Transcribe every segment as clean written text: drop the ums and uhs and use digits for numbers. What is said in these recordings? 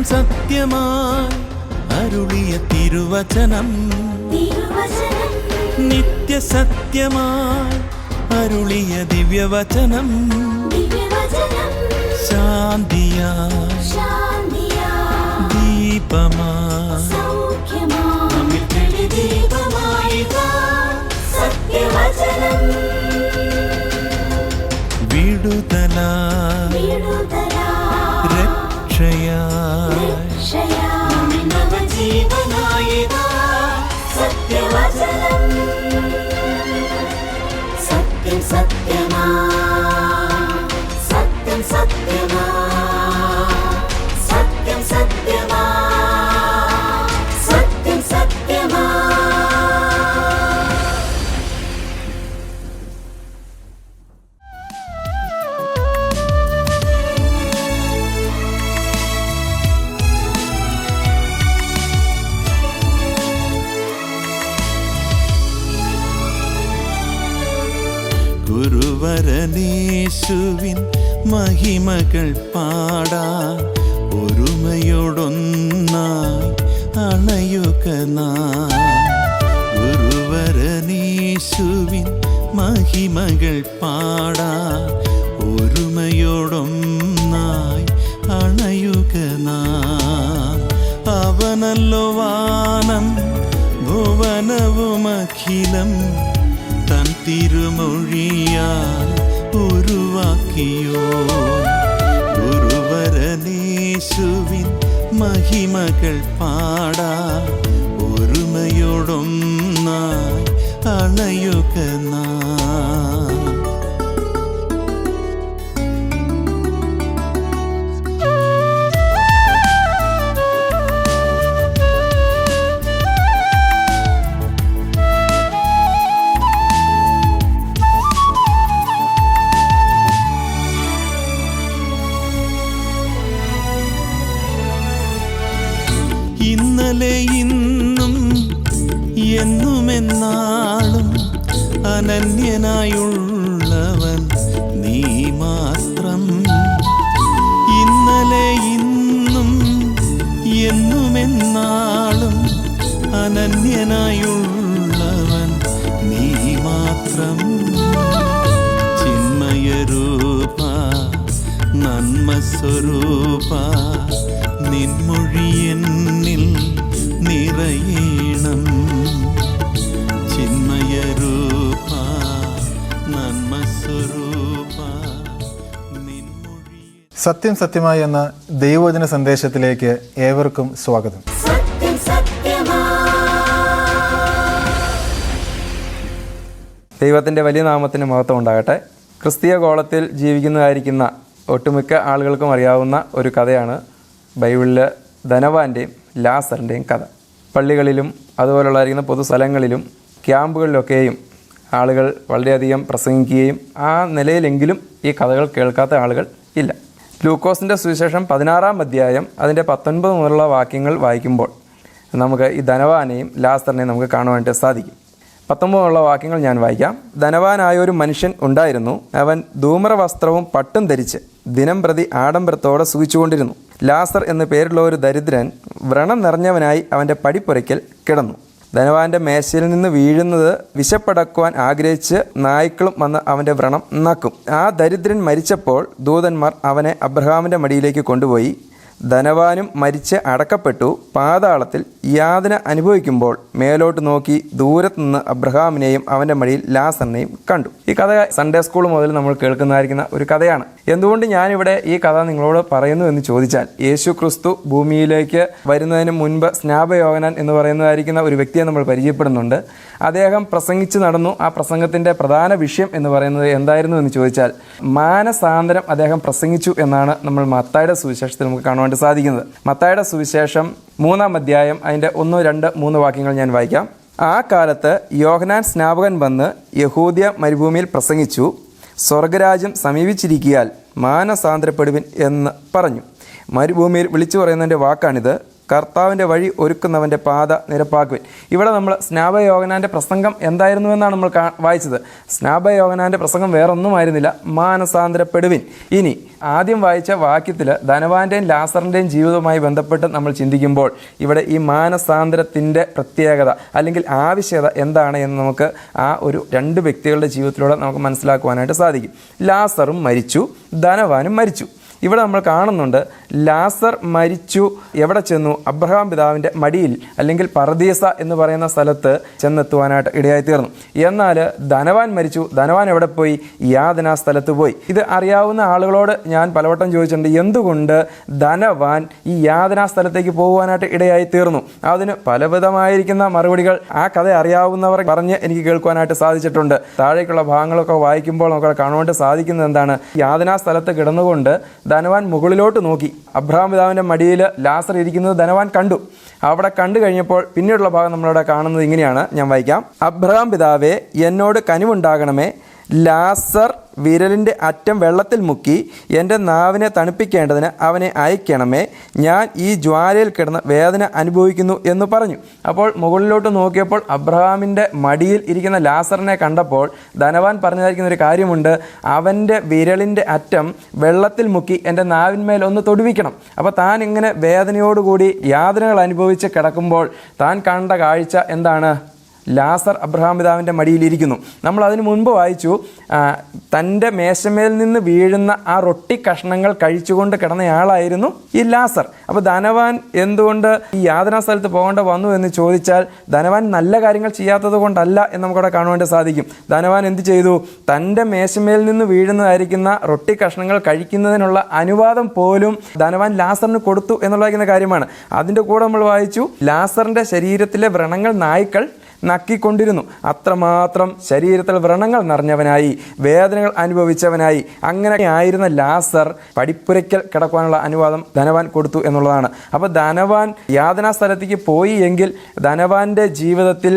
സത്യം സത്യമായി അരുളിയ തിരുവചനം നിത്യസത്യമായി അരുളിയ ദിവ്യവചനം ശാന്തിയായി ദീപമായി വിടുതലായി രക്ഷയായി സത്യം സത്യമാ സത്യം സത്യമാ സത്യം സത്യമാ സത്യം സത്യമാ. ഗുരുവരനേശുവിൻ മഹിമകൾ പാടാൻ ഒരുമയോടൊന്നായി അണയുക നാം. ഗുരുവരനേശുവിൻ മഹിമകൾ പാടാൻ ഒരുമയോടൊന്നായി അണയുക നാം. അവനല്ലോ വാനം ഭുവനവുമഖിലം തൻ തിരുമൊഴിയാൽ ഉരുവാക്കിയോ. ഗുരുവരനേശുവിൻ മഹിമകൾ പാടാൻ ഒരുമയോടൊന്നായി അണയുക നാം. ഇന്നലെ ഇന്നും എന്നുമെന്നാളും അനന്യനായുള്ളവൻ നീ മാത്രം. ഇന്നലെ ഇന്നും എന്നുമെന്നാളും അനന്യനായുള്ളവൻ നീ മാത്രം. ചിന്മയരൂപ നന്മസ്വരൂപ നിൻമൊഴിയെന്നിൽ നിറയണം. ചിന്മയരൂപ നന്മസ്വരൂപ നിൻമൊഴി. സത്യം സത്യമായി എന്ന ദൈവവചന സന്ദേശത്തിലേക്ക് ഏവർക്കും സ്വാഗതം. സത്യം സത്യമാ. ദൈവത്തിൻ്റെ വലിയ നാമത്തിന് മഹത്വം ഉണ്ടാകട്ടെ. ക്രിസ്തീയ ഗോളത്തിൽ ജീവിക്കുന്നതായിരിക്കുന്ന ഒട്ടുമിക്ക ആളുകൾക്കും അറിയാവുന്ന ഒരു കഥയാണ് ബൈബിളിലെ ധനവാന്റെയും ലാസറിൻ്റെയും കഥ. പള്ളികളിലും അതുപോലുള്ളതായിരിക്കുന്ന പൊതുസ്ഥലങ്ങളിലും ക്യാമ്പുകളിലൊക്കെയും ആളുകൾ വളരെയധികം പ്രസംഗിക്കുകയും ആ നിലയിലെങ്കിലും ഈ കഥകൾ കേൾക്കാത്ത ആളുകൾ ഇല്ല. ലൂക്കോസിൻ്റെ സുവിശേഷം 16-ാം അധ്യായം അതിൻ്റെ 19 മുതലുള്ള വാക്യങ്ങൾ വായിക്കുമ്പോൾ നമുക്ക് ഈ ധനവാനെയും ലാസറിനെയും നമുക്ക് കാണുവാനായിട്ട് സാധിക്കും. 19 വാക്യങ്ങൾ ഞാൻ വായിക്കാം. ധനവാനായ ഒരു മനുഷ്യൻ ഉണ്ടായിരുന്നു. അവൻ ധൂമ്രവസ്ത്രവും പട്ടും ധരിച്ച് ദിനം പ്രതി ആഡംബരത്തോടെ സുഖിച്ചുകൊണ്ടിരുന്നു. ലാസർ എന്നു പേരുള്ള ഒരു ദരിദ്രൻ വ്രണം നിറഞ്ഞവനായി അവൻ്റെ പടിപ്പുരയ്ക്കൽ കിടന്നു. ധനവാന്റെ മേശയിൽ നിന്ന് വീഴുന്നത് വിശപ്പടക്കുവാൻ ആഗ്രഹിച്ച് നായ്ക്കളും വന്ന് അവൻ്റെ വ്രണം നക്കും. ആ ദരിദ്രൻ മരിച്ചപ്പോൾ ദൂതന്മാർ അവനെ അബ്രഹാമിൻ്റെ മടിയിലേക്ക് കൊണ്ടുപോയി. ധനവാനും മരിച്ച് അടക്കപ്പെട്ടു. പാതാളത്തിൽ യാതന അനുഭവിക്കുമ്പോൾ മേലോട്ട് നോക്കി ദൂരത്തുനിന്ന് അബ്രഹാമിനെയും അവൻ്റെ മടിയിൽ ലാസറിനെയും കണ്ടു. ഈ കഥ സൺഡേ സ്കൂൾ മുതൽ നമ്മൾ കേൾക്കുന്നതായിരിക്കുന്ന ഒരു കഥയാണ്. എന്തുകൊണ്ട് ഞാനിവിടെ ഈ കഥ നിങ്ങളോട് പറയുന്നു എന്ന് ചോദിച്ചാൽ, യേശു ക്രിസ്തു ഭൂമിയിലേക്ക് വരുന്നതിന് മുൻപ് സ്നാപയോഹന്നാൻ എന്ന് പറയുന്നതായിരിക്കുന്ന ഒരു വ്യക്തിയെ നമ്മൾ പരിചയപ്പെടുന്നുണ്ട്. അദ്ദേഹം പ്രസംഗിച്ച് നടന്നു. ആ പ്രസംഗത്തിൻ്റെ പ്രധാന വിഷയം എന്ന് പറയുന്നത് എന്തായിരുന്നു എന്ന് ചോദിച്ചാൽ, മാനസാന്തരം അദ്ദേഹം പ്രസംഗിച്ചു എന്നാണ് നമ്മൾ മത്തായിയുടെ സുവിശേഷത്തിൽ നമുക്ക് കാണുവാൻ സാധിക്കുന്നത്. മത്തായിയുടെ സുവിശേഷം 3-ാം അധ്യായം അതിൻ്റെ 1, 2, 3 വാക്യങ്ങൾ ഞാൻ വായിക്കാം. ആ കാലത്ത് യോഹന്നാൻ സ്നാപകൻ വന്ന് യഹൂദ്യ മരുഭൂമിയിൽ പ്രസംഗിച്ചു, സ്വർഗരാജ്യം സമീപിച്ചിരിക്കിയാൽ മാനസാന്തരപ്പെടുവിൻ എന്ന് പറഞ്ഞു. മരുഭൂമിയിൽ വിളിച്ചു പറയുന്നതിൻ്റെ വാക്കാണിത്. കർത്താവിൻ്റെ വഴി ഒരുക്കുന്നവൻ്റെ പാത നിരപ്പാക്കുവിൻ. ഇവിടെ നമ്മൾ സ്നാപകയോഹന്നാൻ്റെ പ്രസംഗം എന്തായിരുന്നുവെന്നാണ് നമ്മൾ വായിച്ചത്. സ്നാപകയോഹന്നാൻ്റെ പ്രസംഗം വേറൊന്നുമായിരുന്നില്ല, മാനസാന്തരപ്പെടുവിൻ. ഇനി ആദ്യം വായിച്ച വാക്യത്തിൽ ധനവാന്റെയും ലാസറിൻ്റെയും ജീവിതവുമായി ബന്ധപ്പെട്ട് നമ്മൾ ചിന്തിക്കുമ്പോൾ ഇവിടെ ഈ മാനസാന്തരത്തിൻ്റെ പ്രത്യേകത അല്ലെങ്കിൽ ആവശ്യകത എന്താണ് എന്ന് നമുക്ക് ആ ഒരു രണ്ട് വ്യക്തികളുടെ ജീവിതത്തിലൂടെ നമുക്ക് മനസ്സിലാക്കുവാനായിട്ട് സാധിക്കും. ലാസറും മരിച്ചു, ധനവാനും മരിച്ചു. ഇവിടെ നമ്മൾ കാണുന്നുണ്ട്, ലാസർ മരിച്ചു എവിടെ ചെന്നു? അബ്രഹാം പിതാവിൻ്റെ മടിയിൽ അല്ലെങ്കിൽ പർദീസ എന്ന് പറയുന്ന സ്ഥലത്ത് ചെന്നെത്തുവാനായിട്ട് ഇടയായി തീർന്നു. എന്നാൽ ധനവാൻ മരിച്ചു. ധനവാൻ എവിടെ പോയി? യാതനാ സ്ഥലത്ത് പോയി. ഇത് അറിയാവുന്ന ആളുകളോട് ഞാൻ പലവട്ടം ചോദിച്ചിട്ടുണ്ട്, എന്തുകൊണ്ട് ധനവാൻ ഈ യാതനാ സ്ഥലത്തേക്ക് പോകുവാനായിട്ട് ഇടയായി തീർന്നു? അതിന് പലവിധമായിരിക്കുന്ന മറുപടികൾ ആ കഥ അറിയാവുന്നവർ പറഞ്ഞ് എനിക്ക് കേൾക്കുവാനായിട്ട് സാധിച്ചിട്ടുണ്ട്. താഴേക്കുള്ള ഭാഗങ്ങളൊക്കെ വായിക്കുമ്പോൾ നമുക്ക് കാണുവാനായിട്ട് സാധിക്കുന്നത് എന്താണ്? യാതനാ സ്ഥലത്ത് കിടന്നുകൊണ്ട് ധനവാൻ മുകളിലോട്ട് നോക്കി. അബ്രഹാം പിതാവിൻ്റെ മടിയിൽ ലാസർ ഇരിക്കുന്നത് ധനവാൻ കണ്ടു. അവിടെ കണ്ടു കഴിഞ്ഞപ്പോൾ പിന്നീടുള്ള ഭാഗം നമ്മളിവിടെ കാണുന്നത് ഇങ്ങനെയാണ്, ഞാൻ വായിക്കാം. അബ്രഹാം പിതാവേ, എന്നോട് കനിവുണ്ടാകണമേ. ലാസർ വിരലിൻ്റെ അറ്റം വെള്ളത്തിൽ മുക്കി എൻ്റെ നാവിനെ തണുപ്പിക്കേണ്ടതിന് അവനെ അയക്കണമേ. ഞാൻ ഈ ജ്വാലയിൽ കിടന്ന് വേദന അനുഭവിക്കുന്നു എന്ന് പറഞ്ഞു. അപ്പോൾ മുകളിലോട്ട് നോക്കിയപ്പോൾ അബ്രഹാമിൻ്റെ മടിയിൽ ഇരിക്കുന്ന ലാസറിനെ കണ്ടപ്പോൾ ധനവാൻ പറഞ്ഞതായിരിക്കുന്ന ഒരു കാര്യമുണ്ട്, അവൻ്റെ വിരലിൻ്റെ അറ്റം വെള്ളത്തിൽ മുക്കി എൻ്റെ നാവിന്മേൽ ഒന്ന് തൊടുവിക്കണം. അപ്പോൾ താൻ ഇങ്ങനെ വേദനയോടുകൂടി യാതനകൾ അനുഭവിച്ച് കിടക്കുമ്പോൾ താൻ കണ്ട കാഴ്ച എന്താണ്? ലാസർ അബ്രഹാം പിതാവിൻ്റെ മടിയിലിരിക്കുന്നു. നമ്മൾ അതിനു മുൻപ് വായിച്ചു, തൻ്റെ മേശമേൽ നിന്ന് വീഴുന്ന ആ റൊട്ടി കഷ്ണങ്ങൾ കഴിച്ചുകൊണ്ട് കിടന്നയാളായിരുന്നു ഈ ലാസർ. അപ്പോൾ ധനവാൻ എന്തുകൊണ്ട് ഈ യാതനാ സ്ഥലത്ത് പോകേണ്ട വന്നു എന്ന് ചോദിച്ചാൽ, ധനവാൻ നല്ല കാര്യങ്ങൾ ചെയ്യാത്തത് കൊണ്ടല്ല എന്ന് നമുക്കവിടെ കാണുവാൻ സാധിക്കും. ധനവാൻ എന്ത് ചെയ്തു? തൻ്റെ മേശമേൽ നിന്ന് വീഴുന്നതായിരിക്കുന്ന റൊട്ടി കഷ്ണങ്ങൾ കഴിക്കുന്നതിനുള്ള അനുവാദം പോലും ധനവാൻ ലാസറിന് കൊടുത്തു എന്നുള്ള കാര്യമാണ്. അതിൻ്റെ കൂടെ നമ്മൾ വായിച്ചു, ലാസറിൻ്റെ ശരീരത്തിലെ വ്രണങ്ങൾ നായ്ക്കൾ നക്കിക്കൊണ്ടിരുന്നു. അത്രമാത്രം ശരീരത്തിൽ വ്രണങ്ങൾ നിറഞ്ഞവനായി, വേദനകൾ അനുഭവിച്ചവനായി അങ്ങനെ ആയിരുന്ന ലാസർ പടിപ്പുരയ്ക്കൽ കിടക്കുവാനുള്ള അനുവാദം ധനവാൻ കൊടുത്തു എന്നുള്ളതാണ്. അപ്പോൾ ധനവാൻ യാതനാ സ്ഥലത്തേക്ക് പോയി എങ്കിൽ ധനവാന്റെ ജീവിതത്തിൽ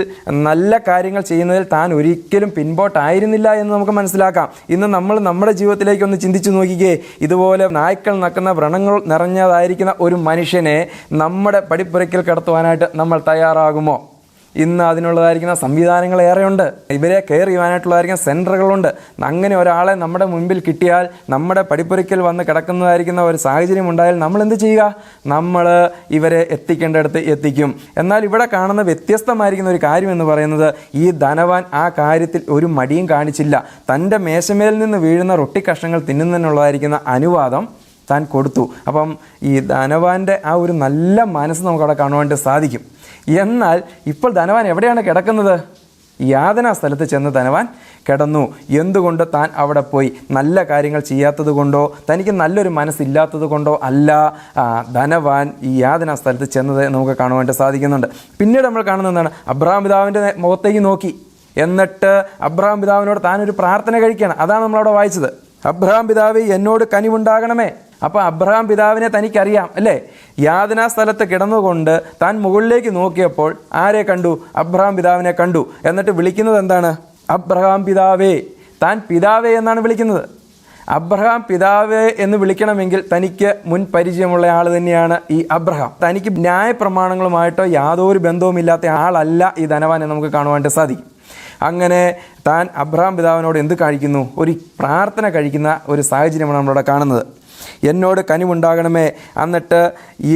നല്ല കാര്യങ്ങൾ ചെയ്യുന്നതിൽ താൻ ഒരിക്കലും പിൻപോട്ടായിരുന്നില്ല എന്ന് നമുക്ക് മനസ്സിലാക്കാം. ഇന്ന് നമ്മൾ നമ്മുടെ ജീവിതത്തിലേക്ക് ഒന്ന് ചിന്തിച്ചു നോക്കിക്കേ. ഇതുപോലെ നായ്ക്കൾ നക്കുന്ന വ്രണങ്ങൾ നിറഞ്ഞതായിരിക്കുന്ന ഒരു മനുഷ്യനെ നമ്മുടെ പടിപ്പുരയ്ക്കൽ കിടത്തുവാനായിട്ട് നമ്മൾ തയ്യാറാകുമോ? ഇന്ന് അതിനുള്ളതായിരിക്കുന്ന സംവിധാനങ്ങൾ ഏറെയുണ്ട്. ഇവരെ കെയർ ചെയ്യുവാനായിട്ടുള്ളതായിരിക്കുന്ന സെൻറ്ററുകളുണ്ട്. അങ്ങനെ ഒരാളെ നമ്മുടെ മുൻപിൽ കിട്ടിയാൽ, നമ്മുടെ പടിപ്പുരയ്ക്കൽ വന്ന് കിടക്കുന്നതായിരിക്കുന്ന ഒരു സാഹചര്യം ഉണ്ടായാൽ നമ്മൾ എന്ത് ചെയ്യുക? നമ്മൾ ഇവരെ എത്തിക്കേണ്ടടുത്ത് എത്തിക്കും. എന്നാൽ ഇവിടെ കാണുന്ന വ്യത്യസ്തമായിരിക്കുന്ന ഒരു കാര്യം എന്ന് പറയുന്നത്, ഈ ധനവാൻ ആ കാര്യത്തിൽ ഒരു മടിയും കാണിച്ചില്ല. തൻ്റെ മേശമേൽ നിന്ന് വീഴുന്ന റൊട്ടി കഷ്ണങ്ങൾ തിന്നുന്നതിനുള്ളതായിരിക്കുന്ന അനുവാദം താൻ കൊടുത്തു. അപ്പം ഈ ധനവാന്റെ ആ ഒരു നല്ല മനസ്സ് നമുക്കവിടെ കാണുവാനായിട്ട് സാധിക്കും. എന്നാൽ ഇപ്പോൾ ധനവാൻ എവിടെയാണ് കിടക്കുന്നത്? യാതനാ സ്ഥലത്ത് ചെന്ന് ധനവാൻ കിടന്നു. എന്തുകൊണ്ട്? താൻ അവിടെ പോയി നല്ല കാര്യങ്ങൾ ചെയ്യാത്തത് കൊണ്ടോ തനിക്ക് നല്ലൊരു മനസ്സില്ലാത്തത് കൊണ്ടോ അല്ല ധനവാൻ ഈ യാതനാ സ്ഥലത്ത് ചെന്നത് നമുക്ക് കാണുവാനായിട്ട് സാധിക്കുന്നുണ്ട്. പിന്നീട് നമ്മൾ കാണുന്നത് എന്താണ്? അബ്രഹാം പിതാവിൻ്റെ മുഖത്തേക്ക് നോക്കി, എന്നിട്ട് അബ്രഹാം പിതാവിനോട് താനൊരു പ്രാർത്ഥന കഴിക്കുകയാണ്. അതാണ് നമ്മളവിടെ വായിച്ചത്. അബ്രഹാം പിതാവേ, എന്നോട് കനിവുണ്ടാകണമേ. അപ്പോൾ അബ്രഹാം പിതാവിനെ തനിക്കറിയാം അല്ലേ? യാതനാ സ്ഥലത്ത് കിടന്നുകൊണ്ട് താൻ മുകളിലേക്ക് നോക്കിയപ്പോൾ ആരെ കണ്ടു? അബ്രഹാം പിതാവിനെ കണ്ടു. എന്നിട്ട് വിളിക്കുന്നത് എന്താണ്? അബ്രഹാം പിതാവേ. താൻ പിതാവേ എന്നാണ് വിളിക്കുന്നത്. അബ്രഹാം പിതാവേ എന്ന് വിളിക്കണമെങ്കിൽ തനിക്ക് മുൻ പരിചയമുള്ള ആൾ തന്നെയാണ് ഈ അബ്രഹാം. തനിക്ക് ന്യായപ്രമാണങ്ങളുമായിട്ടോ യാതൊരു ബന്ധവുമില്ലാത്ത ആളല്ല ഈ ധനവാൻ എന്ന് നമുക്ക് കാണുവാനായിട്ട് സാധിക്കും. അങ്ങനെ താൻ അബ്രഹാം പിതാവിനോട് എന്ത് കഴിക്കുന്നു? ഒരു പ്രാർത്ഥന കഴിക്കുന്ന ഒരു സാഹചര്യമാണ് നമ്മളിവിടെ കാണുന്നത്. എന്നോട് കനിവുണ്ടാകണമേ. എന്നിട്ട്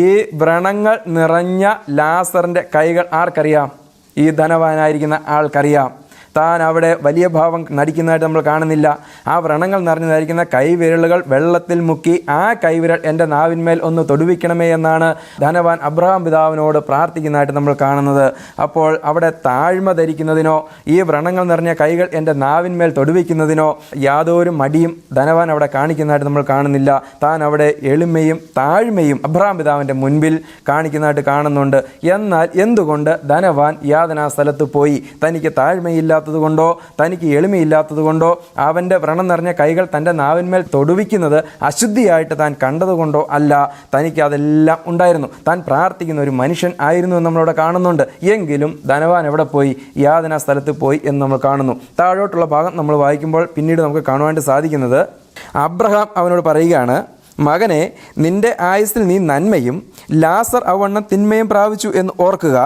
ഈ വ്രണങ്ങൾ നിറഞ്ഞ ലാസറിൻ്റെ കൈകൾ ആർക്കറിയാം? ഈ ധനവാനായിരിക്കുന്ന ആൾക്കറിയാം. താൻ അവിടെ വലിയ ഭാവം നടിക്കുന്നതായിട്ട് നമ്മൾ കാണുന്നില്ല. ആ വ്രണങ്ങൾ നിറഞ്ഞതായിരിക്കുന്ന കൈവിരലുകൾ വെള്ളത്തിൽ മുക്കി ആ കൈവിരൽ എൻ്റെ നാവിന്മേൽ ഒന്ന് തൊടുവിക്കണമേ എന്നാണ് ധനവാൻ അബ്രഹാം പിതാവിനോട് പ്രാർത്ഥിക്കുന്നതായിട്ട് നമ്മൾ കാണുന്നത്. അപ്പോൾ അവിടെ താഴ്മ ധരിക്കുന്നതിനോ ഈ വ്രണങ്ങൾ നിറഞ്ഞ കൈകൾ എൻ്റെ നാവിന്മേൽ തൊടുവിക്കുന്നതിനോ യാതൊരു മടിയും ധനവാൻ അവിടെ കാണിക്കുന്നതായിട്ട് നമ്മൾ കാണുന്നില്ല. താൻ അവിടെ എളിമയും താഴ്മയും അബ്രഹാം പിതാവിൻ്റെ മുൻപിൽ കാണിക്കുന്നതായിട്ട് കാണുന്നുണ്ട്. എന്നാൽ എന്തുകൊണ്ട് ധനവാൻ യാതനാ സ്ഥലത്ത് പോയി? തനിക്ക് താഴ്മയില്ലാത്ത കൊണ്ടോ തനിക്ക് എളിമയില്ലാത്തത് കൊണ്ടോ അവൻ്റെ വ്രണം നിറഞ്ഞ കൈകൾ തൻ്റെ നാവിന്മേൽ തൊടുവിക്കുന്നത് അശുദ്ധിയായിട്ട് താൻ കണ്ടതുകൊണ്ടോ അല്ല. തനിക്ക് അതെല്ലാം ഉണ്ടായിരുന്നു. താൻ പ്രാർത്ഥിക്കുന്ന ഒരു മനുഷ്യൻ ആയിരുന്നു എന്ന് നമ്മളവിടെ കാണുന്നുണ്ട്. എങ്കിലും ധനവാൻ എവിടെ പോയി? യാതനാ സ്ഥലത്ത് പോയി എന്ന് നമ്മൾ കാണുന്നു. താഴോട്ടുള്ള ഭാഗം നമ്മൾ വായിക്കുമ്പോൾ പിന്നീട് നമുക്ക് കാണുവാനായിട്ട് സാധിക്കുന്നത്, അബ്രഹാം അവനോട് പറയുകയാണ്, മകനെ, നിന്റെ ആയുസ്സിൽ നീ നന്മയും ലാസർ അവണ്ണം തിന്മയും പ്രാപിച്ചു എന്ന് ഓർക്കുക.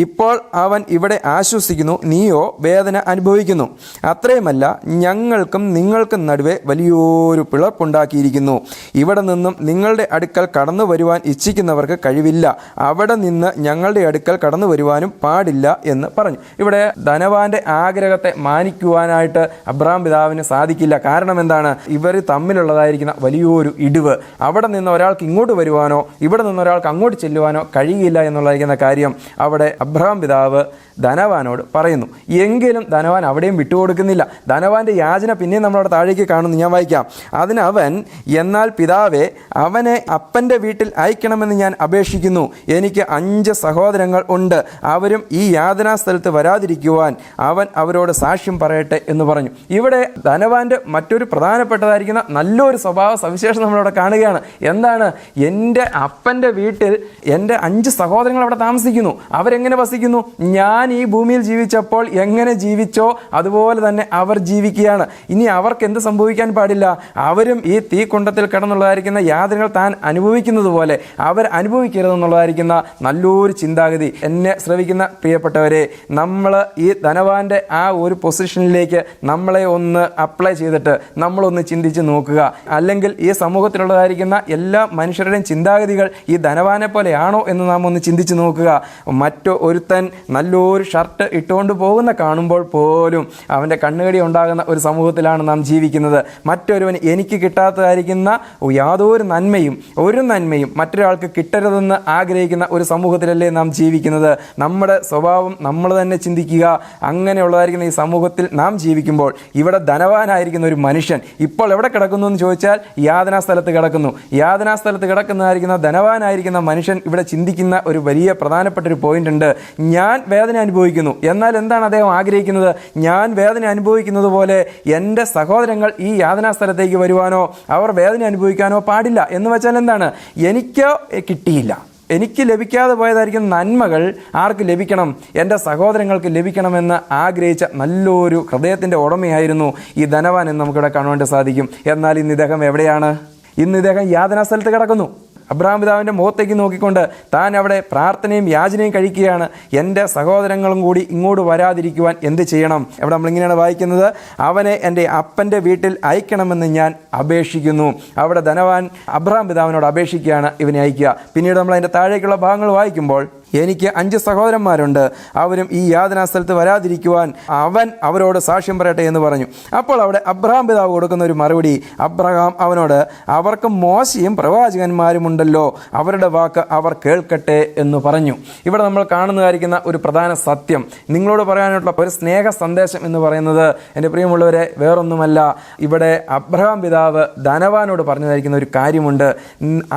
ഇപ്പോൾ അവൻ ഇവിടെ ആശ്വസിക്കുന്നു, നീയോ വേദന അനുഭവിക്കുന്നു. അത്രയുമല്ല, ഞങ്ങൾക്കും നിങ്ങൾക്കും നടുവെ വലിയൊരു പിളർപ്പുണ്ടാക്കിയിരിക്കുന്നു. ഇവിടെ നിന്നും നിങ്ങളുടെ അടുക്കൽ കടന്നു വരുവാൻ ഇച്ഛിക്കുന്നവർക്ക് കഴിവില്ല, അവിടെ നിന്ന് ഞങ്ങളുടെ അടുക്കൽ കടന്നു വരുവാനും പാടില്ല എന്ന് പറഞ്ഞു. ഇവിടെ ധനവാന്റെ ആഗ്രഹത്തെ മാനിക്കുവാനായിട്ട് അബ്രഹാം പിതാവിന് സാധിക്കില്ല. കാരണം എന്താണ്? ഇവർ തമ്മിലുള്ളതായിരിക്കുന്ന വലിയൊരു ഇടിവ്. അവിടെ നിന്ന് ഒരാൾക്ക് ഇങ്ങോട്ട് വരുവാനോ ഇവിടെ നിന്ന് ഒരാൾക്ക് അങ്ങോട്ട് ചെല്ലുവാനോ കഴിയില്ല എന്നുള്ളതായിരിക്കുന്ന കാര്യം അവിടെ അബ്രഹാം പിതാവ് ധനവാനോട് പറയുന്നു. എങ്കിലും ധനവാൻ അവിടെയും വിട്ടുകൊടുക്കുന്നില്ല. ധനവാന്റെ യാചന പിന്നെയും നമ്മളവിടെ താഴേക്ക് കാണുന്നു. ഞാൻ വായിക്കാം. അതിന് അവൻ, എന്നാൽ പിതാവേ, അവനെ അപ്പൻ്റെ വീട്ടിൽ അയക്കണമെന്ന് ഞാൻ അപേക്ഷിക്കുന്നു. എനിക്ക് 5 സഹോദരങ്ങൾ ഉണ്ട്. അവരും ഈ യാതനാ സ്ഥലത്ത് വരാതിരിക്കുവാൻ അവൻ അവരോട് സാക്ഷ്യം പറയട്ടെ എന്ന് പറഞ്ഞു. ഇവിടെ ധനവാന്റെ മറ്റൊരു പ്രധാനപ്പെട്ടതായിരിക്കുന്ന നല്ലൊരു സ്വഭാവ സവിശേഷം നമ്മളവിടെ കാണുകയാണ്. എന്താണ്? എൻ്റെ അപ്പൻ്റെ വീട്ടിൽ എൻ്റെ 5 സഹോദരങ്ങൾ അവിടെ താമസിക്കുന്നു. അവരെങ്ങനെ വസിക്കുന്നു? ഞാൻ ഈ ഭൂമിയിൽ ജീവിച്ചപ്പോൾ എങ്ങനെ ജീവിച്ചോ അതുപോലെ തന്നെ അവർ ജീവിക്കുകയാണ്. ഇനി അവർക്ക് എന്ത് സംഭവിക്കാൻ പാടില്ല? അവരും ഈ തീക്കുണ്ടത്തിൽ കിടന്നുള്ളതായിരിക്കുന്ന യാതനകൾ താൻ അനുഭവിക്കുന്നത് പോലെ അവർ അനുഭവിക്കരുതെന്നുള്ളതായിരിക്കുന്ന നല്ലൊരു ചിന്താഗതി. എന്നെ ശ്രവിക്കുന്ന പ്രിയപ്പെട്ടവരെ, നമ്മൾ ഈ ധനവാന്റെ ആ ഒരു പൊസിഷനിലേക്ക് നമ്മളെ ഒന്ന് അപ്ലൈ ചെയ്തിട്ട് നമ്മളൊന്ന് ചിന്തിച്ച് നോക്കുക. അല്ലെങ്കിൽ ഈ സമൂഹത്തിലുള്ളതായിരിക്കുന്ന എല്ലാ മനുഷ്യരുടെയും ചിന്താഗതികൾ ഈ ധനവാനെ പോലെയാണോ എന്ന് നാം ഒന്ന് ചിന്തിച്ച് നോക്കുക. ഒരുത്തൻ നല്ലൊരു ഷർട്ട് ഇട്ടുകൊണ്ട് പോകുന്ന കാണുമ്പോൾ പോലും അവൻ്റെ കണ്ണുകടി ഉണ്ടാകുന്ന ഒരു സമൂഹത്തിലാണ് നാം ജീവിക്കുന്നത്. മറ്റൊരുവൻ എനിക്ക് കിട്ടാത്തതായിരിക്കുന്ന യാതൊരു നന്മയും മറ്റൊരാൾക്ക് കിട്ടരുതെന്ന് ആഗ്രഹിക്കുന്ന ഒരു സമൂഹത്തിലല്ലേ നാം ജീവിക്കുന്നത്. നമ്മുടെ സ്വഭാവം നമ്മൾ തന്നെ ചിന്തിക്കുക. അങ്ങനെയുള്ളതായിരിക്കുന്ന ഈ സമൂഹത്തിൽ നാം ജീവിക്കുമ്പോൾ ഇവിടെ ധനവാനായിരിക്കുന്ന ഒരു മനുഷ്യൻ ഇപ്പോൾ എവിടെ കിടക്കുന്നു എന്ന് ചോദിച്ചാൽ യാതനാ സ്ഥലത്ത് കിടക്കുന്നു. യാതനാ സ്ഥലത്ത് കിടക്കുന്നതായിരിക്കുന്ന ധനവാനായിരിക്കുന്ന മനുഷ്യൻ ഇവിടെ ചിന്തിക്കുന്ന ഒരു വലിയ പ്രധാനപ്പെട്ട ഒരു പോയിന്റ് ഉണ്ട്. ഞാൻ വേദന അനുഭവിക്കുന്നു. എന്നാൽ എന്താണ് അദ്ദേഹം ആഗ്രഹിക്കുന്നത്? ഞാൻ വേദന അനുഭവിക്കുന്നത് പോലെ എൻ്റെ സഹോദരങ്ങൾ ഈ യാതനാ സ്ഥലത്തേക്ക് വരുവാനോ അവർ വേദന അനുഭവിക്കാനോ പാടില്ല. എന്ന് വെച്ചാൽ എന്താണ്? എനിക്കോ കിട്ടിയില്ല, എനിക്ക് ലഭിക്കാതെ പോയതായിരിക്കും നന്മകൾ ആർക്ക് ലഭിക്കണം? എൻ്റെ സഹോദരങ്ങൾക്ക് ലഭിക്കണമെന്ന് ആഗ്രഹിച്ച നല്ലൊരു ഹൃദയത്തിൻ്റെ ഉടമയായിരുന്നു ഈ ധനവാൻ എന്ന് നമുക്കിവിടെ കാണുവാൻ സാധിക്കും. എന്നാൽ ഇന്ന് ഇദ്ദേഹം എവിടെയാണ്? ഇന്ന് ഇദ്ദേഹം യാതനാ സ്ഥലത്ത് കിടക്കുന്നു. അബ്രഹാം പിതാവിൻ്റെ മുഖത്തേക്ക് നോക്കിക്കൊണ്ട് താൻ അവിടെ പ്രാർത്ഥനയും യാചനയും കഴിക്കുകയാണ്. എൻ്റെ സഹോദരങ്ങളും കൂടി ഇങ്ങോട്ട് വരാതിരിക്കുവാൻ എന്ത് ചെയ്യണം? അവിടെ നമ്മളിങ്ങനെയാണ് വായിക്കുന്നത്, അവനെ എൻ്റെ അപ്പൻ്റെ വീട്ടിൽ അയക്കണമെന്ന് ഞാൻ അപേക്ഷിക്കുന്നു. അവിടെ ധനവാൻ അബ്രഹാം പിതാവിനോട് അപേക്ഷിക്കുകയാണ് ഇവനെ അയക്കുക. പിന്നീട് നമ്മൾ അതിൻ്റെ താഴേക്കുള്ള ഭാഗങ്ങൾ വായിക്കുമ്പോൾ, എനിക്ക് 5 സഹോദരന്മാരുണ്ട്. അവരും ഈ യാതനാ സ്ഥലത്ത് വരാതിരിക്കുവാൻ അവൻ അവരോട് സാക്ഷ്യം പറയട്ടെ എന്ന് പറഞ്ഞു. അപ്പോൾ അവിടെ അബ്രഹാം പിതാവ് കൊടുക്കുന്ന ഒരു മറുപടി, അബ്രഹാം അവനോട്, അവർക്ക് മോശയും പ്രവാചകന്മാരും ഉണ്ടല്ലോ, അവരുടെ വാക്ക് അവർ കേൾക്കട്ടെ എന്ന് പറഞ്ഞു. ഇവിടെ നമ്മൾ കാണുന്നതായിരിക്കുന്ന ഒരു പ്രധാന സത്യം, നിങ്ങളോട് പറയാനുള്ള ഒരു സ്നേഹ സന്ദേശം എന്ന് പറയുന്നത്, എൻ്റെ പ്രിയമുള്ളവരെ, വേറൊന്നുമല്ല. ഇവിടെ അബ്രഹാം പിതാവ് ധനവാനോട് പറഞ്ഞതായിരിക്കുന്ന ഒരു കാര്യമുണ്ട്.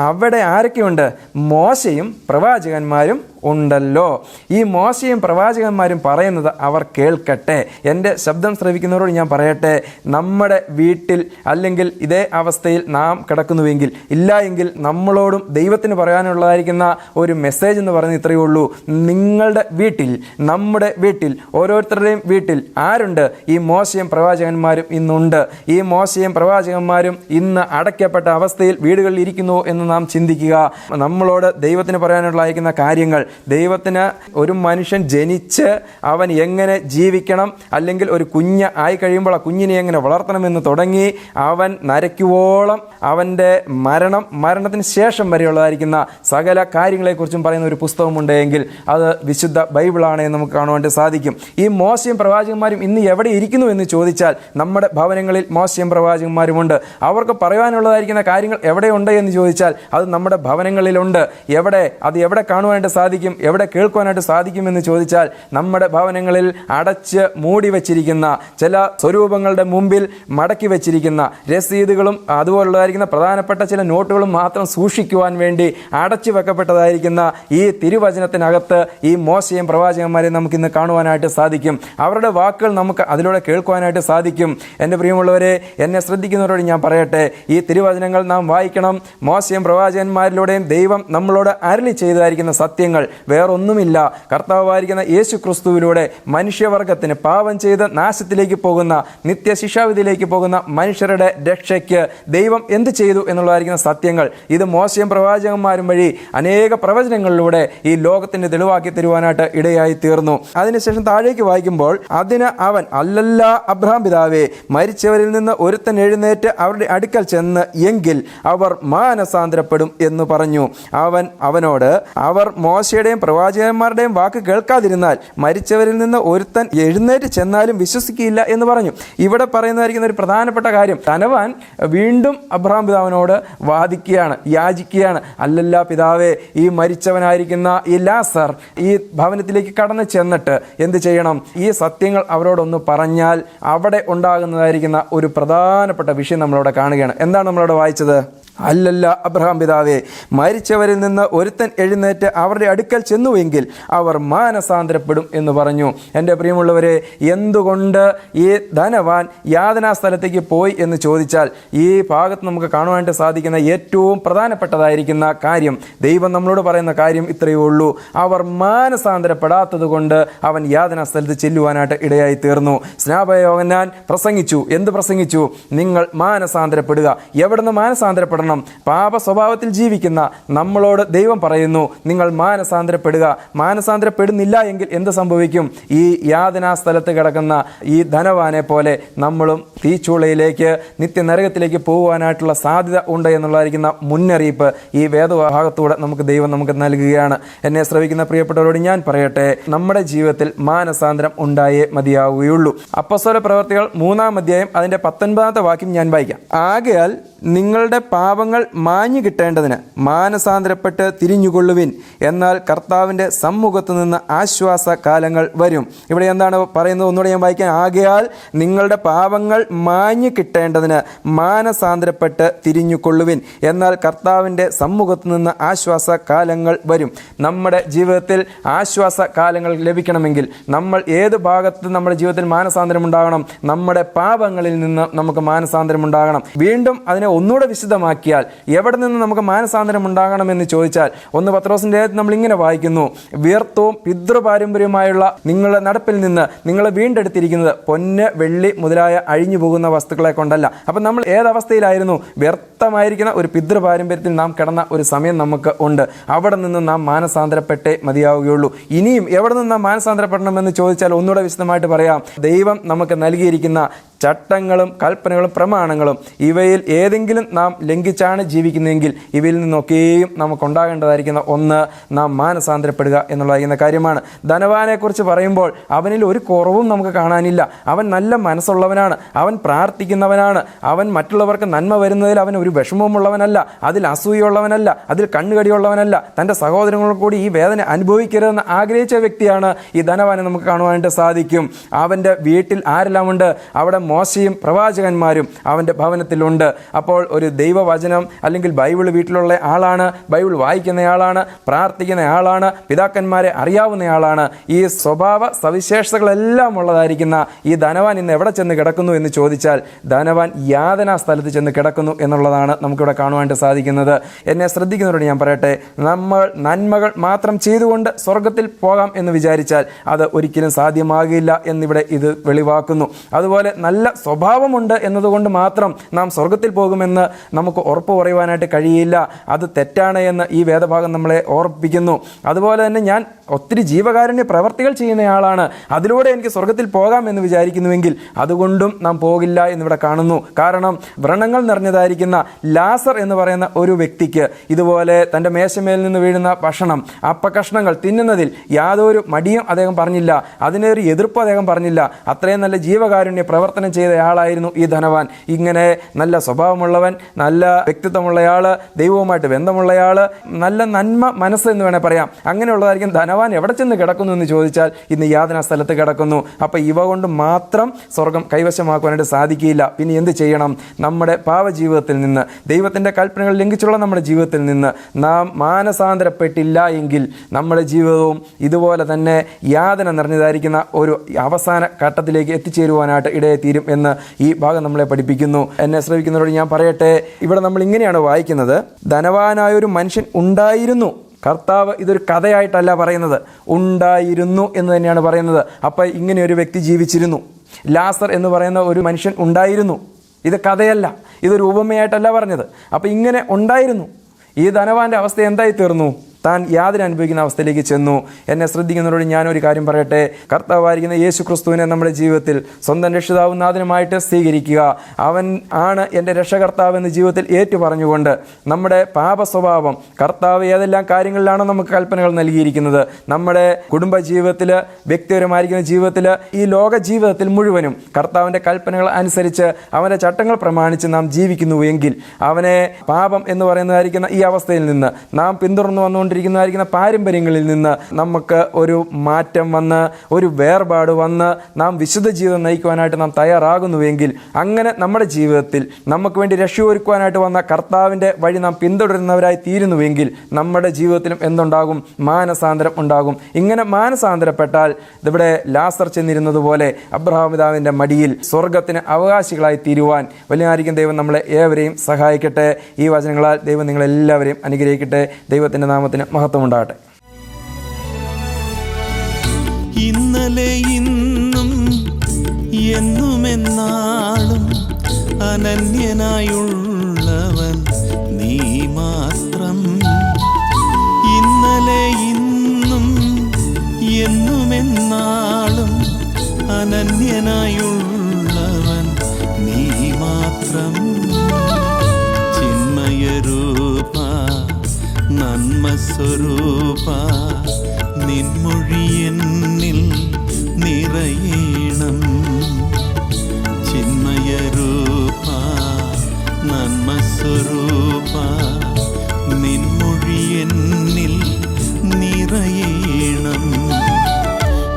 അവിടെ ആരൊക്കെയുണ്ട്? മോശയും പ്രവാചകന്മാരും ഉണ്ടല്ലോ. ഈ മോശയും പ്രവാചകന്മാരും പറയുന്നത് അവർ കേൾക്കട്ടെ. എൻ്റെ ശബ്ദം ശ്രവിക്കുന്നവരോട് ഞാൻ പറയട്ടെ, നമ്മുടെ വീട്ടിൽ അല്ലെങ്കിൽ ഇതേ അവസ്ഥയിൽ നാം കിടക്കുന്നുവെങ്കിൽ, ഇല്ല എങ്കിൽ നമ്മളോടും ദൈവത്തിന് പറയാനുള്ളതായിരിക്കുന്ന ഒരു മെസ്സേജ് എന്ന് പറയുന്നത് ഇത്രയേ ഉള്ളൂ. നിങ്ങളുടെ വീട്ടിൽ, നമ്മുടെ വീട്ടിൽ, ഓരോരുത്തരുടെയും വീട്ടിൽ ആരുണ്ട്? ഈ മോശയും പ്രവാചകന്മാരും ഇന്നുണ്ട്. ഈ മോശയും പ്രവാചകന്മാരും ഇന്ന് അടയ്ക്കപ്പെട്ട അവസ്ഥയിൽ വീടുകളിൽ ഇരിക്കുന്നു എന്ന് നാം ചിന്തിക്കുക. നമ്മളോട് ദൈവത്തിന് പറയാനുള്ളതായിരിക്കുന്ന കാര്യങ്ങൾ, ദൈവത്തിന് ഒരു മനുഷ്യൻ ജനിച്ച് അവൻ എങ്ങനെ ജീവിക്കണം, അല്ലെങ്കിൽ ഒരു കുഞ്ഞ് ആയി കഴിയുമ്പോൾ ആ കുഞ്ഞിനെ എങ്ങനെ വളർത്തണമെന്ന് തുടങ്ങി അവൻ നരയ്ക്കുവോളം അവൻ്റെ മരണത്തിന് ശേഷം വരെയുള്ളതായിരിക്കുന്ന സകല കാര്യങ്ങളെക്കുറിച്ചും പറയുന്ന ഒരു പുസ്തകമുണ്ട് എങ്കിൽ അത് വിശുദ്ധ ബൈബിളാണ് എന്ന് നമുക്ക് കാണുവാൻ സാധിക്കും. ഈ മോശയും പ്രവാചകന്മാരും ഇന്ന് എവിടെ ഇരിക്കുന്നു എന്ന് ചോദിച്ചാൽ നമ്മുടെ ഭവനങ്ങളിൽ മോശയും പ്രവാചകന്മാരുമുണ്ട്. അവർക്ക് പറയാനുള്ളതായിരിക്കുന്ന കാര്യങ്ങൾ എവിടെയുണ്ട് എന്ന് ചോദിച്ചാൽ അത് നമ്മുടെ ഭവനങ്ങളിലുണ്ട്. എവിടെ കാണുവാനായിട്ട് സാധിക്കും? എവിടെ കേൾക്കുവാനായിട്ട് സാധിക്കുമെന്ന് ചോദിച്ചാൽ നമ്മുടെ ഭവനങ്ങളിൽ അടച്ച് മൂടി വച്ചിരിക്കുന്ന ചില സ്വരൂപങ്ങളുടെ മുമ്പിൽ മടക്കി വച്ചിരിക്കുന്ന രസീതുകളും അതുപോലുള്ളതായിരിക്കുന്ന പ്രധാനപ്പെട്ട ചില നോട്ടുകളും മാത്രം സൂക്ഷിക്കുവാൻ വേണ്ടി അടച്ചു വെക്കപ്പെട്ടതായിരിക്കുന്ന ഈ തിരുവചനത്തിനകത്ത് ഈ മോശയും പ്രവാചകന്മാരെയും നമുക്കിന്ന് കാണുവാനായിട്ട് സാധിക്കും. അവരുടെ വാക്കുകൾ നമുക്ക് അതിലൂടെ കേൾക്കുവാനായിട്ട് സാധിക്കും. എൻ്റെ പ്രിയമുള്ളവരെ, എന്നെ ശ്രദ്ധിക്കുന്നവരോട് ഞാൻ പറയട്ടെ, ഈ തിരുവചനങ്ങൾ നാം വായിക്കണം. മോശയും പ്രവാചകന്മാരിലൂടെയും ദൈവം നമ്മളോട് അരുളി ചെയ്തതായിരിക്കുന്ന സത്യങ്ങൾ വേറൊന്നുമില്ല. കർത്താവായിരിക്കുന്ന യേശു ക്രിസ്തുവിലൂടെ മനുഷ്യവർഗത്തിന് പാപം ചെയ്ത് നാശത്തിലേക്ക് പോകുന്ന, നിത്യശിക്ഷാവിധിയിലേക്ക് പോകുന്ന മനുഷ്യരുടെ രക്ഷയ്ക്ക് ദൈവം എന്ത് ചെയ്തു എന്നുള്ളതായിരിക്കുന്ന സത്യങ്ങൾ ഇത് മോശയും പ്രവാചകന്മാരും വഴി അനേക പ്രവചനങ്ങളിലൂടെ ഈ ലോകത്തിന് തെളിവാക്കി തരുവാനായിട്ട് ഇടയായി തീർന്നു. അതിനുശേഷം താഴേക്ക് വായിക്കുമ്പോൾ, അതിന് അവൻ, അല്ലല്ല അബ്രഹാം പിതാവേ, മരിച്ചവരിൽ നിന്ന് ഒരുത്തൻ എഴുന്നേറ്റ് അവരുടെ അടുക്കൽ ചെന്ന് എങ്കിൽ അവർ മാനസാന്തരപ്പെടും എന്ന് പറഞ്ഞു. അവൻ അവനോട്, അവർ മോശയുടെയും പ്രവാചകന്മാരുടെയും വാക്ക് കേൾക്കാതിരുന്നാൽ മരിച്ചവരിൽ നിന്ന് ഒരുത്തൻ എഴുന്നേറ്റ് ചെന്നാലും വിശ്വസിക്കില്ല എന്ന് പറഞ്ഞു. ഇവിടെ പറയുന്നതായിരിക്കുന്ന ഒരു പ്രധാനപ്പെട്ട കാര്യം, ധനവാൻ വീണ്ടും അബ്രഹാം പിതാവിനോട് വാദിക്കുകയാണ്, യാചിക്കുകയാണ്. അല്ലല്ല പിതാവേ, ഈ മരിച്ചവനായിരിക്കുന്ന ഈ ലാസർ ഈ ഭവനത്തിലേക്ക് കടന്നു ചെന്നിട്ട് എന്ത് ചെയ്യണം? ഈ സത്യങ്ങൾ അവരോടൊന്ന് പറഞ്ഞാൽ അവിടെ ഉണ്ടാകുന്നതായിരിക്കുന്ന ഒരു പ്രധാനപ്പെട്ട വിഷയം നമ്മളവിടെ കാണുകയാണ്. എന്താണ് നമ്മളവിടെ വായിച്ചത്? അല്ലല്ല അബ്രഹാം പിതാവേ, മരിച്ചവരിൽ നിന്ന് ഒരുത്തൻ എഴുന്നേറ്റ് അവരുടെ അടുക്കൽ ചെന്നുവെങ്കിൽ അവർ മാനസാന്തരപ്പെടും എന്ന് പറഞ്ഞു. എൻ്റെ പ്രിയമുള്ളവരെ, എന്തുകൊണ്ട് ഈ ധനവാൻ യാതനാ സ്ഥലത്തേക്ക് പോയി എന്ന് ചോദിച്ചാൽ, ഈ ഭാഗത്ത് നമുക്ക് കാണുവാനായിട്ട് സാധിക്കുന്ന ഏറ്റവും പ്രധാനപ്പെട്ടതായിരിക്കുന്ന കാര്യം, ദൈവം നമ്മളോട് പറയുന്ന കാര്യം ഇത്രയേ ഉള്ളൂ. അവർ മാനസാന്തരപ്പെടാത്തത് കൊണ്ട് അവൻ യാതനാ സ്ഥലത്ത് ചെല്ലുവാനായിട്ട് ഇടയായി തീർന്നു. സ്നാപക യോഹന്നാൻ പ്രസംഗിച്ചു. എന്ത് പ്രസംഗിച്ചു? നിങ്ങൾ മാനസാന്തരപ്പെടുക. എവിടുന്ന് മാനസാന്തരപ്പെടണം? പാപ സ്വഭാവത്തിൽ ജീവിക്കുന്ന നമ്മളോട് ദൈവം പറയുന്നു, നിങ്ങൾ മാനസാന്തരപ്പെടുക. മാനസാന്തരപ്പെടുന്നില്ല എങ്കിൽ എന്ത് സംഭവിക്കും? ഈ യാതനാ സ്ഥലത്ത് കിടക്കുന്ന ഈ ധനവാനെ പോലെ നമ്മളും തീച്ചൂളയിലേക്ക്, നിത്യനരകത്തിലേക്ക് പോകുവാനായിട്ടുള്ള സാധ്യത ഉണ്ട് എന്നുള്ളതായിരിക്കുന്ന മുന്നറിയിപ്പ് ഈ വേദഭാഗത്തൂടെ ദൈവം നമുക്ക് നൽകുകയാണ്. എന്നെ ശ്രവിക്കുന്ന പ്രിയപ്പെട്ടവരോട് ഞാൻ പറയട്ടെ, നമ്മുടെ ജീവിതത്തിൽ മാനസാന്തരം ഉണ്ടായേ മതിയാവുകയുള്ളൂ. അപ്പോസ്തല പ്രവർത്തികൾ 3-ാം അധ്യായം അതിൻ്റെ 19-ാമത്തെ വാക്യം ഞാൻ വായിക്കാം. ആകയാൽ നിങ്ങളുടെ പാപങ്ങൾ മാഞ്ഞു കിട്ടേണ്ടതിന് മാനസാന്തരപ്പെട്ട് തിരിഞ്ഞുകൊള്ളുവിൻ, എന്നാൽ കർത്താവിൻ്റെ സമ്മുഖത്തു നിന്ന് ആശ്വാസ കാലങ്ങൾ വരും. ഇവിടെ എന്താണ് പറയുന്നത്? ഒന്നുകൂടെ ഞാൻ വായിക്കാൻ. ആകയാൽ നിങ്ങളുടെ പാപങ്ങൾ മാഞ്ഞു കിട്ടേണ്ടതിന് മാനസാന്തരപ്പെട്ട് തിരിഞ്ഞുകൊള്ളുവിൻ, എന്നാൽ കർത്താവിൻ്റെ സമ്മുഖത്തു നിന്ന് ആശ്വാസ കാലങ്ങൾ വരും. നമ്മുടെ ജീവിതത്തിൽ ആശ്വാസ കാലങ്ങൾ ലഭിക്കണമെങ്കിൽ നമ്മൾ ഏത് ഭാഗത്ത് നമ്മുടെ ജീവിതത്തിൽ മാനസാന്തരം ഉണ്ടാകണം? നമ്മുടെ പാപങ്ങളിൽ നിന്ന് നമുക്ക് മാനസാന്തരം ഉണ്ടാകണം. വീണ്ടും അതിനെ ഒന്നുകൂടെ വിശദമാക്കിയാൽ എവിടെ നിന്ന് നമുക്ക് മാനസാന്തരം ഉണ്ടാകണമെന്ന് ചോദിച്ചാൽ, 1 പത്രോസിൻ്റെ നമ്മൾ ഇങ്ങനെ വായിക്കുന്നു, വ്യർത്ഥവും പിതൃപാരമ്പര്യമായുള്ള നിങ്ങളുടെ നടപ്പിൽ നിന്ന് നിങ്ങളെ വീണ്ടെടുത്തിരിക്കുന്നത് പൊന്ന്, വെള്ളി മുതലായ അഴിഞ്ഞു പോകുന്ന വസ്തുക്കളെ കൊണ്ടല്ല. അപ്പം നമ്മൾ ഏതവസ്ഥയിലായിരുന്നു? വ്യർത്ഥമായിരിക്കുന്ന ഒരു പിതൃപാരമ്പര്യത്തിൽ നാം കിടന്ന ഒരു സമയം നമുക്ക് ഉണ്ട്. അവിടെ നിന്ന് നാം മാനസാന്തരപ്പെട്ടേ മതിയാവുകയുള്ളൂ. ഇനിയും എവിടെ നിന്ന് നാം മാനസാന്തരപ്പെടണമെന്ന് ചോദിച്ചാൽ ഒന്നുകൂടെ വിശദമായിട്ട് പറയാം. ദൈവം നമുക്ക് നൽകിയിരിക്കുന്ന ചട്ടങ്ങളും കൽപ്പനകളും പ്രമാണങ്ങളും ഇവയിൽ ഏതെങ്കിലും നാം ലംഘിച്ചാണ് ജീവിക്കുന്നതെങ്കിൽ ഇവയിൽ നിന്നൊക്കെയും നമുക്കുണ്ടാകേണ്ടതായിരിക്കുന്ന ഒന്ന്, നാം മാനസാന്തരപ്പെടുക എന്നുള്ളതായിരിക്കുന്ന കാര്യമാണ്. ധനവാനെക്കുറിച്ച് പറയുമ്പോൾ അവനിൽ ഒരു കുറവും നമുക്ക് കാണാനില്ല. അവൻ നല്ല മനസ്സുള്ളവനാണ്, അവൻ പ്രാർത്ഥിക്കുന്നവനാണ്, അവൻ മറ്റുള്ളവർക്ക് നന്മ വരുന്നതിൽ അവൻ ഒരു വിഷമവുമുള്ളവനല്ല, അതിൽ അസൂയുള്ളവനല്ല, അതിൽ കണ്ണുകടിയുള്ളവനല്ല, തൻ്റെ സഹോദരങ്ങൾ കൂടി ഈ വേദന അനുഭവിക്കരുതെന്ന് ആഗ്രഹിച്ച വ്യക്തിയാണ് ഈ ധനവാനെ നമുക്ക് കാണുവാനായിട്ട് സാധിക്കും. അവൻ്റെ വീട്ടിൽ ആരെല്ലാം ഉണ്ട്? അവിടെ മോശയും പ്രവാചകന്മാരും അവൻ്റെ ഭവനത്തിലുണ്ട്. അപ്പോൾ ഒരു ദൈവവചനം അല്ലെങ്കിൽ ബൈബിൾ വീട്ടിലുള്ള ആളാണ്, ബൈബിൾ വായിക്കുന്നയാളാണ്, പ്രാർത്ഥിക്കുന്നയാളാണ്, പിതാക്കന്മാരെ അറിയാവുന്നയാളാണ്. ഈ സ്വഭാവ സവിശേഷതകളെല്ലാം ഉള്ളതായിരിക്കുന്ന ഈ ധനവാൻ ഇന്ന് എവിടെ ചെന്ന് കിടക്കുന്നു എന്ന് ചോദിച്ചാൽ, ധനവാൻ യാതനാ സ്ഥലത്ത് ചെന്ന് കിടക്കുന്നു എന്നുള്ളതാണ് നമുക്കിവിടെ കാണുവാനായിട്ട് സാധിക്കുന്നത്. എന്നെ ശ്രദ്ധിക്കുന്നവരോട് ഞാൻ പറയട്ടെ, നമ്മൾ നന്മകൾ മാത്രം ചെയ്തുകൊണ്ട് സ്വർഗത്തിൽ പോകാം എന്ന് വിചാരിച്ചാൽ അത് ഒരിക്കലും സാധ്യമാകില്ല എന്നിവിടെ ഇത് വെളിവാക്കുന്നു. അതുപോലെ നല്ല സ്വഭാവമുണ്ട് എന്നതുകൊണ്ട് മാത്രം നാം സ്വർഗത്തിൽ പോകുമെന്ന് നമുക്ക് ഉറപ്പ് പറയുവാനായിട്ട് കഴിയില്ല. അത് തെറ്റാണ് എന്ന് ഈ വേദഭാഗം നമ്മളെ ഓർപ്പിക്കുന്നു. അതുപോലെ തന്നെ ഞാൻ ഒത്തിരി ജീവകാരുണ്യ പ്രവർത്തികൾ ചെയ്യുന്നയാളാണ്, അതിലൂടെ എനിക്ക് സ്വർഗത്തിൽ പോകാം എന്ന് വിചാരിക്കുന്നുവെങ്കിൽ അതുകൊണ്ടും നാം പോകില്ല എന്നിവിടെ കാണുന്നു. കാരണം വ്രണങ്ങൾ നിറഞ്ഞതായിരിക്കുന്ന ലാസർ എന്ന് പറയുന്ന ഒരു വ്യക്തിക്ക് ഇതുപോലെ തൻ്റെ മേശമേൽ നിന്ന് വീഴുന്ന ഭക്ഷണം, അപ്പകഷ്ണങ്ങൾ തിന്നുന്നതിൽ യാതൊരു മടിയും അദ്ദേഹം പറഞ്ഞില്ല, അതിനൊരു എതിർപ്പ് അദ്ദേഹം പറഞ്ഞില്ല. അത്രയും നല്ല ജീവകാരുണ്യ പ്രവർത്തനം ചെയ്തയാളായിരുന്നു ഈ ധനവാൻ. ഇങ്ങനെ നല്ല സ്വഭാവമുള്ളവൻ, നല്ല വ്യക്തിത്വമുള്ളയാൾ, ദൈവവുമായിട്ട് ബന്ധമുള്ളയാൾ, നല്ല നന്മ മനസ്സ് എന്ന് വേണേൽ പറയാം. അങ്ങനെയുള്ളതായിരിക്കും ധനവാൻ എവിടെ ചെന്ന് കിടക്കുന്നു എന്ന് ചോദിച്ചാൽ ഇന്ന് യാതനാ സ്ഥലത്ത് കിടക്കുന്നു. അപ്പോൾ ഇവ കൊണ്ട് മാത്രം സ്വർഗം കൈവശമാക്കുവാനായിട്ട് സാധിക്കില്ല. പിന്നെ എന്ത് ചെയ്യണം? നമ്മുടെ പാവജീവിതത്തിൽ നിന്ന്, ദൈവത്തിൻ്റെ കൽപ്പനകൾ ലംഘിച്ചുള്ള നമ്മുടെ ജീവിതത്തിൽ നിന്ന് നാം മാനസാന്തരപ്പെട്ടില്ല എങ്കിൽ നമ്മുടെ ജീവിതവും ഇതുപോലെ തന്നെ യാതന നിറഞ്ഞതായിരിക്കുന്ന ഒരു അവസാന ഘട്ടത്തിലേക്ക് എത്തിച്ചേരുവാനായിട്ട് ഇടയെത്തീരും എന്ന് ഈ ഭാഗം നമ്മളെ പഠിപ്പിക്കുന്നു. എന്നെ ശ്രമിക്കുന്നവരോട് ഞാൻ പറയട്ടെ, ഇവിടെ നമ്മൾ ഇങ്ങനെയാണ് വായിക്കുന്നത്, ധനവാനായൊരു മനുഷ്യൻ ഉണ്ടായിരുന്നു, കർത്താവ് ഇതൊരു കഥയായിട്ടല്ല പറയുന്നത്, ഉണ്ടായിരുന്നു എന്ന് തന്നെയാണ് പറയുന്നത്. അപ്പോൾ ഇങ്ങനെ ഒരു വ്യക്തി ജീവിച്ചിരുന്നു, ലാസർ എന്ന് പറയുന്ന ഒരു മനുഷ്യൻ ഉണ്ടായിരുന്നു. ഇത് കഥയല്ല, ഇതൊരു ഉപമയായിട്ടല്ല പറഞ്ഞത്. അപ്പോൾ ഇങ്ങനെ ഉണ്ടായിരുന്നു. ഈ ധനവാന്റെ അവസ്ഥ എന്തായി തീർന്നു? താൻ യാതൊരു അനുഭവിക്കുന്ന അവസ്ഥയിലേക്ക് ചെന്നു. എന്നെ ശ്രദ്ധിക്കുന്നവരോട് ഞാനൊരു കാര്യം പറയട്ടെ, കർത്താവായിരിക്കുന്ന യേശു ക്രിസ്തുവിനെ നമ്മുടെ ജീവിതത്തിൽ സ്വന്തം രക്ഷിതാവും നാഥനുമായിട്ട് സ്വീകരിക്കുക. അവൻ ആണ് എൻ്റെ രക്ഷകർത്താവ് എന്ന് ജീവിതത്തിൽ ഏറ്റു പറഞ്ഞുകൊണ്ട് നമ്മുടെ പാപ സ്വഭാവം, കർത്താവ് ഏതെല്ലാം കാര്യങ്ങളിലാണോ നമുക്ക് കൽപ്പനകൾ നൽകിയിരിക്കുന്നത്, നമ്മുടെ കുടുംബ ജീവിതത്തിൽ, വ്യക്തിപരമായിരിക്കുന്ന ജീവിതത്തിൽ, ഈ ലോക ജീവിതത്തിൽ മുഴുവനും കർത്താവിൻ്റെ കൽപ്പനകൾ അനുസരിച്ച് അവൻ്റെ ചട്ടങ്ങൾ പ്രമാണിച്ച് നാം ജീവിക്കുന്നുവെങ്കിൽ അവനെ പാപം എന്ന് പറയുന്നതായിരിക്കുന്ന ഈ അവസ്ഥയിൽ നിന്ന്, നാം പിന്തുടർന്നു വന്നുകൊണ്ടിരിക്കുന്നതായിരിക്കുന്ന പാരമ്പര്യങ്ങളിൽ നിന്ന് നമുക്ക് ഒരു മാറ്റം വന്ന്, ഒരു വേർപാട് വന്ന് നാം വിശുദ്ധ ജീവിതം നയിക്കുവാനായിട്ട് നാം തയ്യാറാകുന്നുവെങ്കിൽ, അങ്ങനെ നമ്മുടെ ജീവിതത്തിൽ നമുക്ക് വേണ്ടി രക്ഷയൊരുക്കുവാനായിട്ട് വന്ന കർത്താവിൻ്റെ വഴി നാം പിന്തുടരുന്നവരായി തീരുന്നുവെങ്കിൽ നമ്മുടെ ജീവിതത്തിലും എന്തുണ്ടാകും? മാനസാന്തരം ഉണ്ടാകും. ഇങ്ങനെ മാനസാന്തരപ്പെട്ടാൽ ഇവിടെ ലാസർ ചെന്നിരുന്നത് പോലെ അബ്രഹാം പിതാവിൻ്റെ മടിയിൽ സ്വർഗത്തിന് അവകാശികളായി തീരുവാൻ വലിയായിരിക്കും ദൈവം നമ്മളെ ഏവരെയും സഹായിക്കട്ടെ. ഈ വചനങ്ങളാൽ ദൈവം നിങ്ങളെല്ലാവരെയും അനുഗ്രഹിക്കട്ടെ. ദൈവത്തിൻ്റെ നാമത്തിന് മഹത്വമുണ്ടാകട്ടെ. ഇന്നലെ ഇന്നും എന്നുമെന്നാളും അനന്യനായുള്ളവൻ നീ മാത്രം. ഇന്നലെ ഇന്നും എന്നുമെന്നാളും അനന്യനായുള്ളവൻ നീ മാത്രം. ചിന്മയരൂപ നന്മസ്വരൂപ നിൻമൊഴി എന്നിൽ നിറയണം. ചിന്മയരൂപ നന്മസ്വരൂപ നിൻമൊഴി എന്നിൽ നിറയണം.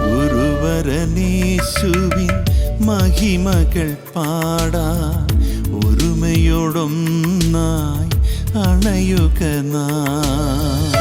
ഗുരുവരനേശുവിൻ മഹിമകൾ പാടാൻ ഒരുമയോടൊന്നായി അണയുക നാം.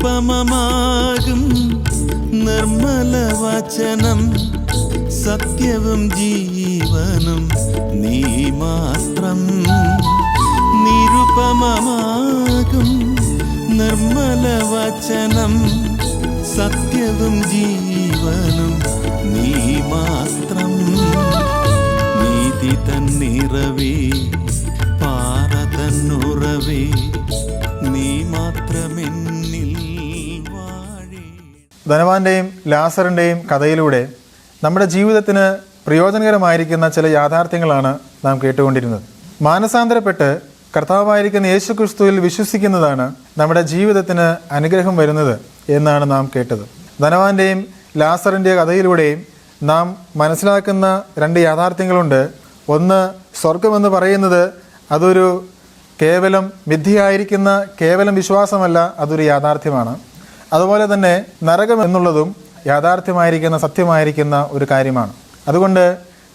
നിരുപമമാകും നിർമ്മല വചനം, സത്യവും ജീവനും നീ മാത്രം. നിരുപമമാകും നിർമ്മല വചനം, സത്യവും ജീവനും നീ മാത്രം. നീതി തന്നിറവേ പാറ തന്നുറവേ നീ മാത്രമെന്നിൽ വാഴേ. ധനവാന്റെയും ലാസറിൻ്റെയും കഥയിലൂടെ നമ്മുടെ ജീവിതത്തിന് പ്രയോജനകരമായിരിക്കുന്ന ചില യാഥാർത്ഥ്യങ്ങളാണ് നാം കേട്ടുകൊണ്ടിരുന്നത്. മാനസാന്തരപ്പെട്ട് കർത്താവായിരിക്കുന്ന യേശു ക്രിസ്തുവിൽ വിശ്വസിക്കുന്നതാണ് നമ്മുടെ ജീവിതത്തിന് അനുഗ്രഹം വരുന്നത് എന്നാണ് നാം കേട്ടത്. ധനവാന്റെയും ലാസറിൻ്റെ കഥയിലൂടെയും നാം മനസ്സിലാക്കുന്ന രണ്ട് യാഥാർത്ഥ്യങ്ങളുണ്ട്. ഒന്ന്, സ്വർഗമെന്ന് പറയുന്നത് അതൊരു കേവലം മിഥ്യയായിരിക്കുന്ന കേവലം വിശ്വാസമല്ല, അതൊരു യാഥാർത്ഥ്യമാണ്. അതുപോലെ തന്നെ നരകം എന്നുള്ളതും യാഥാർത്ഥ്യമായിരിക്കുന്ന സത്യമായിരിക്കുന്ന ഒരു കാര്യമാണ്. അതുകൊണ്ട്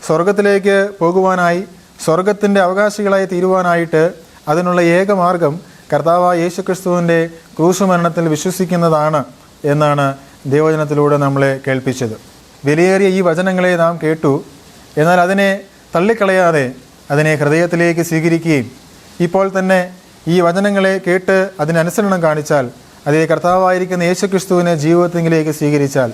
സ്വർഗത്തിലേക്ക് പോകുവാനായി, സ്വർഗത്തിൻ്റെ അവകാശികളായി തീരുവാനായിട്ട് അതിനുള്ള ഏക മാർഗം കർത്താവായ യേശുക്രിസ്തുവിൻ്റെ ക്രൂശുമരണത്തിൽ വിശ്വസിക്കുന്നതാണ് എന്നാണ് ദൈവവചനത്തിലൂടെ നമ്മളെ കേൾപ്പിച്ചത്. വിലയേറിയ ഈ വചനങ്ങളെ നാം കേട്ടു. എന്നാൽ അതിനെ തള്ളിക്കളയാതെ അതിനെ ഹൃദയത്തിലേക്ക് സ്വീകരിക്കുകയും ഇപ്പോൾ തന്നെ ഈ വചനങ്ങളെ കേട്ട് അതിനനുസരണം കാണിച്ചാൽ, അതേ കർത്താവായിരിക്കുന്ന യേശുക്രിസ്തുവിനെ ജീവിതത്തിലേക്ക് സ്വീകരിച്ചാൽ,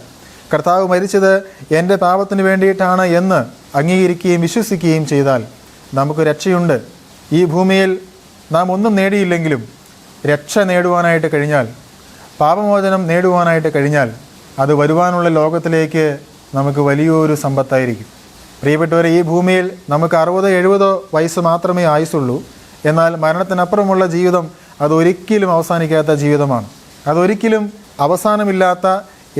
കർത്താവ് മരിച്ചത് എൻ്റെ പാപത്തിന് വേണ്ടിയിട്ടാണ് എന്ന് അംഗീകരിക്കുകയും വിശ്വസിക്കുകയും ചെയ്താൽ നമുക്ക് രക്ഷയുണ്ട്. ഈ ഭൂമിയിൽ നാം ഒന്നും നേടിയില്ലെങ്കിലും രക്ഷ നേടുവാനായിട്ട് കഴിഞ്ഞാൽ, പാപമോചനം നേടുവാനായിട്ട് കഴിഞ്ഞാൽ, അത് വരുവാനുള്ള ലോകത്തിലേക്ക് നമുക്ക് വലിയൊരു സമ്പത്തായിരിക്കും. പ്രിയപ്പെട്ടവരെ, ഈ ഭൂമിയിൽ നമുക്ക് 60-70 വയസ്സ് മാത്രമേ ആയുസുള്ളൂ. എന്നാൽ മരണത്തിനപ്പുറമുള്ള ജീവിതം അതൊരിക്കലും അവസാനിക്കാത്ത ജീവിതമാണ്. അതൊരിക്കലും അവസാനമില്ലാത്ത,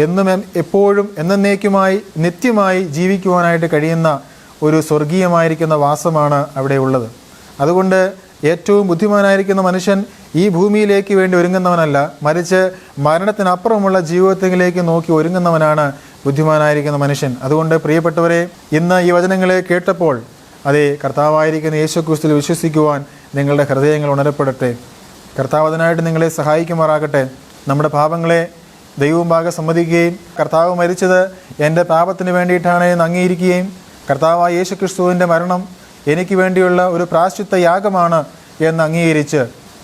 എന്നും എപ്പോഴും എന്നേക്കുമായി നിത്യമായി ജീവിക്കുവാനായിട്ട് കഴിയുന്ന ഒരു സ്വർഗീയമായിരിക്കുന്ന വാസമാണ് അവിടെ ഉള്ളത്. അതുകൊണ്ട് ഏറ്റവും ബുദ്ധിമാനായിരിക്കുന്ന മനുഷ്യൻ ഈ ഭൂമിയിലേക്ക് വേണ്ടി ഒരുങ്ങുന്നവനല്ല, മറിച്ച് മരണത്തിനപ്പുറമുള്ള ജീവിതത്തിലേക്ക് നോക്കി ഒരുങ്ങുന്നവനാണ് ബുദ്ധിമാനായിരിക്കുന്ന മനുഷ്യൻ. അതുകൊണ്ട് പ്രിയപ്പെട്ടവരെ, ഇന്ന് ഈ വചനങ്ങളെ കേട്ടപ്പോൾ അതേ കർത്താവായിരിക്കുന്ന യേശുക്രിസ്തുവിൽ വിശ്വസിക്കുവാൻ നിങ്ങളുടെ ഹൃദയങ്ങൾ ഉണരപ്പെടട്ടെ. കർത്താവ് അതിനായിട്ട് നിങ്ങളെ സഹായിക്കുമാറാകട്ടെ. നമ്മുടെ പാപങ്ങളെ ദൈവമുമ്പാകെ സമ്മതിക്കുകയും കർത്താവ് മരിച്ചത് എൻ്റെ പാപത്തിന് വേണ്ടിയിട്ടാണ് എന്ന് അംഗീകരിക്കുകയും കർത്താവായ യേശുക്രിസ്തുവിൻ്റെ മരണം എനിക്ക് വേണ്ടിയുള്ള ഒരു പ്രായശ്ചിത്ത യാഗമാണ് എന്ന് അംഗീകരിച്ച്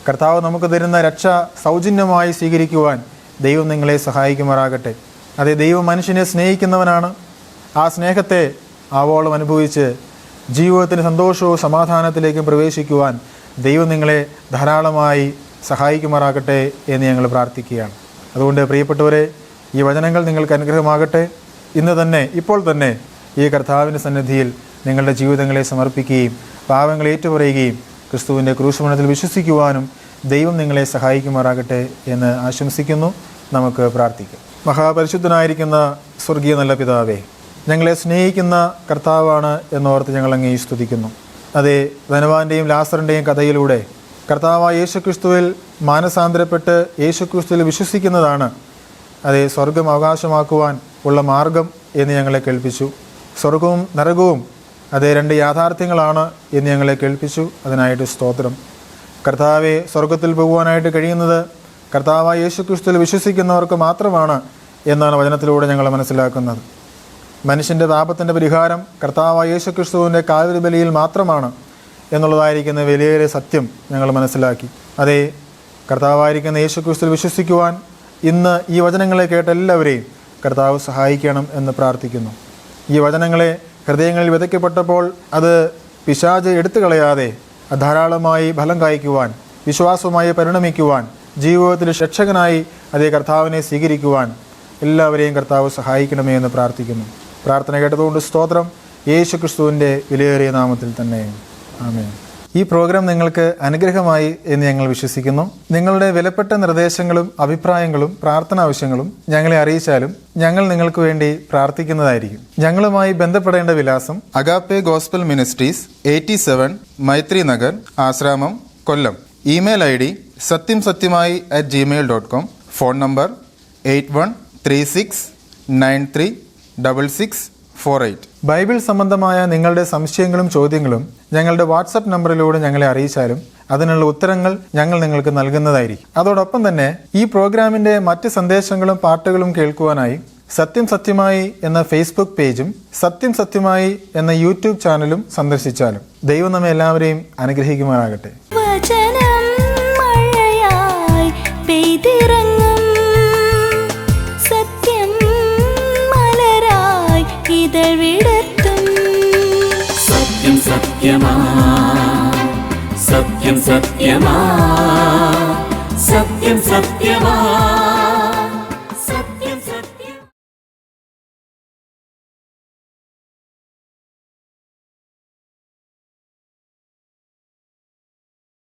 കർത്താവ് നമുക്ക് തരുന്ന രക്ഷ സൗജന്യമായി സ്വീകരിക്കുവാൻ ദൈവം നിങ്ങളെ സഹായിക്കുമാറാകട്ടെ. അതേ, ദൈവം മനുഷ്യനെ സ്നേഹിക്കുന്നവനാണ്. ആ സ്നേഹത്തെ ആവോളം അനുഭവിച്ച് ജീവിതത്തിന് സന്തോഷവും സമാധാനത്തിലേക്കും പ്രവേശിക്കുവാൻ ദൈവം നിങ്ങളെ ധാരാളമായി സഹായിക്കുമാറാകട്ടെ എന്ന് ഞങ്ങൾ പ്രാർത്ഥിക്കുകയാണ്. അതുകൊണ്ട് പ്രിയപ്പെട്ടവരെ, ഈ വചനങ്ങൾ നിങ്ങൾക്ക് അനുഗ്രഹമാകട്ടെ. ഇന്ന് തന്നെ, ഇപ്പോൾ തന്നെ ഈ കർത്താവിൻ്റെ സന്നിധിയിൽ നിങ്ങളുടെ ജീവിതങ്ങളെ സമർപ്പിക്കുകയും പാപങ്ങൾ ഏറ്റുപറയുകയും ക്രിസ്തുവിൻ്റെ ക്രൂശമരണത്തിൽ വിശ്വസിക്കുവാനും ദൈവം നിങ്ങളെ സഹായിക്കുമാറാകട്ടെ എന്ന് ആശംസിക്കുന്നു. നമുക്ക് പ്രാർത്ഥിക്കാം. മഹാപരിശുദ്ധനായിരിക്കുന്ന സ്വർഗീയ നല്ല പിതാവേ, ഞങ്ങളെ സ്നേഹിക്കുന്ന കർത്താവാണ് എന്നോർത്ത് ഞങ്ങൾ അങ്ങേ സ്തുതിക്കുന്നു. അതേ, ധനവാന്റെയും ലാസറിൻ്റെയും കഥയിലൂടെ കർത്താവായ യേശുക്രിസ്തുവിൽ മാനസാന്തരപ്പെട്ട് യേശുക്രിസ്തുവിൽ വിശ്വസിക്കുന്നതാണ് അതേ സ്വർഗം അവകാശമാക്കുവാൻ ഉള്ള മാർഗം എന്ന് ഞങ്ങളെ കേൾപ്പിച്ചു. സ്വർഗവും നരകവും അതേ രണ്ട് യാഥാർത്ഥ്യങ്ങളാണ് എന്ന് ഞങ്ങളെ കേൾപ്പിച്ചു. അതിനായിട്ട് സ്തോത്രം. കർത്താവെ, സ്വർഗത്തിൽ പോകുവാനായിട്ട് കഴിയുന്നത് കർത്താവായ യേശുക്രിസ്തുവിൽ വിശ്വസിക്കുന്നവർക്ക് മാത്രമാണ് എന്നാണ് വചനത്തിലൂടെ ഞങ്ങൾ മനസ്സിലാക്കുന്നത്. മനുഷ്യൻ്റെ പാപത്തിൻ്റെ പരിഹാരം കർത്താവായ യേശുക്രിസ്തുവിൻ്റെ കാൽവരി ബലിയിൽ മാത്രമാണ് എന്നുള്ളതായിരിക്കുന്ന വലിയ സത്യം ഞങ്ങൾ മനസ്സിലാക്കി. അതേ, കർത്താവായിരിക്കുന്ന യേശുക്രിസ്തുവിൽ വിശ്വസിക്കുവാൻ ഇന്ന് ഈ വചനങ്ങളെ കേട്ട എല്ലാവരെയും കർത്താവ് സഹായിക്കണം എന്ന് പ്രാർത്ഥിക്കുന്നു. ഈ വചനങ്ങളെ ഹൃദയങ്ങളിൽ വിതയ്ക്കപ്പെട്ടപ്പോൾ അത് പിശാച് എടുത്തു കളയാതെ ധാരാളമായി ഫലം കായ്ക്കുവാൻ, വിശ്വാസവുമായി പരിണമിക്കുവാൻ, ജീവിതത്തിൽ രക്ഷകനായി അതേ കർത്താവിനെ സ്വീകരിക്കുവാൻ എല്ലാവരെയും കർത്താവ് സഹായിക്കണമേ എന്ന് പ്രാർത്ഥിക്കുന്നു. പ്രാർത്ഥന കേട്ടതുകൊണ്ട് സ്തോത്രം. യേശുക്രിസ്തുവിൻ്റെ വിലയേറിയ നാമത്തിൽ തന്നെ ആമേൻ. ഈ പ്രോഗ്രാം നിങ്ങൾക്ക് അനുഗ്രഹമായി എന്ന് ഞങ്ങൾ വിശ്വസിക്കുന്നു. നിങ്ങളുടെ വിലപ്പെട്ട നിർദ്ദേശങ്ങളും അഭിപ്രായങ്ങളും പ്രാർത്ഥന ആവശ്യങ്ങളും ഞങ്ങളെ അറിയിച്ചാലും ഞങ്ങൾ നിങ്ങൾക്ക് വേണ്ടി പ്രാർത്ഥിക്കുന്നതായിരിക്കും. ഞങ്ങളുമായി ബന്ധപ്പെടേണ്ട വിലാസം Agape gospel ministries 87 Maithri Nagar, Asramam, Kollam. Email ID satyamsatyamai@gmail.com. Phone number 8136936648. Bible സംബന്ധമായ നിങ്ങളുടെ സംശയങ്ങളും ചോദ്യങ്ങളും ഞങ്ങളുടെ വാട്സപ്പ് നമ്പറിലൂടെ ഞങ്ങളെ അറിയിച്ചാലും അതിനുള്ള ഉത്തരങ്ങൾ ഞങ്ങൾ നിങ്ങൾക്ക് നൽകുന്നതായിരിക്കും. അതോടൊപ്പം തന്നെ ഈ പ്രോഗ്രാമിന്റെ മറ്റ് സന്ദേശങ്ങളും പാട്ടുകളും കേൾക്കുവാനായി സത്യം സത്യമായി എന്ന ഫേസ്ബുക്ക് പേജും സത്യം സത്യമായി എന്ന യൂട്യൂബ് ചാനലും സന്ദർശിച്ചാലും ദൈവം നമ്മെ എല്ലാവരെയും അനുഗ്രഹിക്കുമാറാകട്ടെ. സത്യം സത്യമാ, സത്യം സത്യമാ, സത്യം സത്യമാ.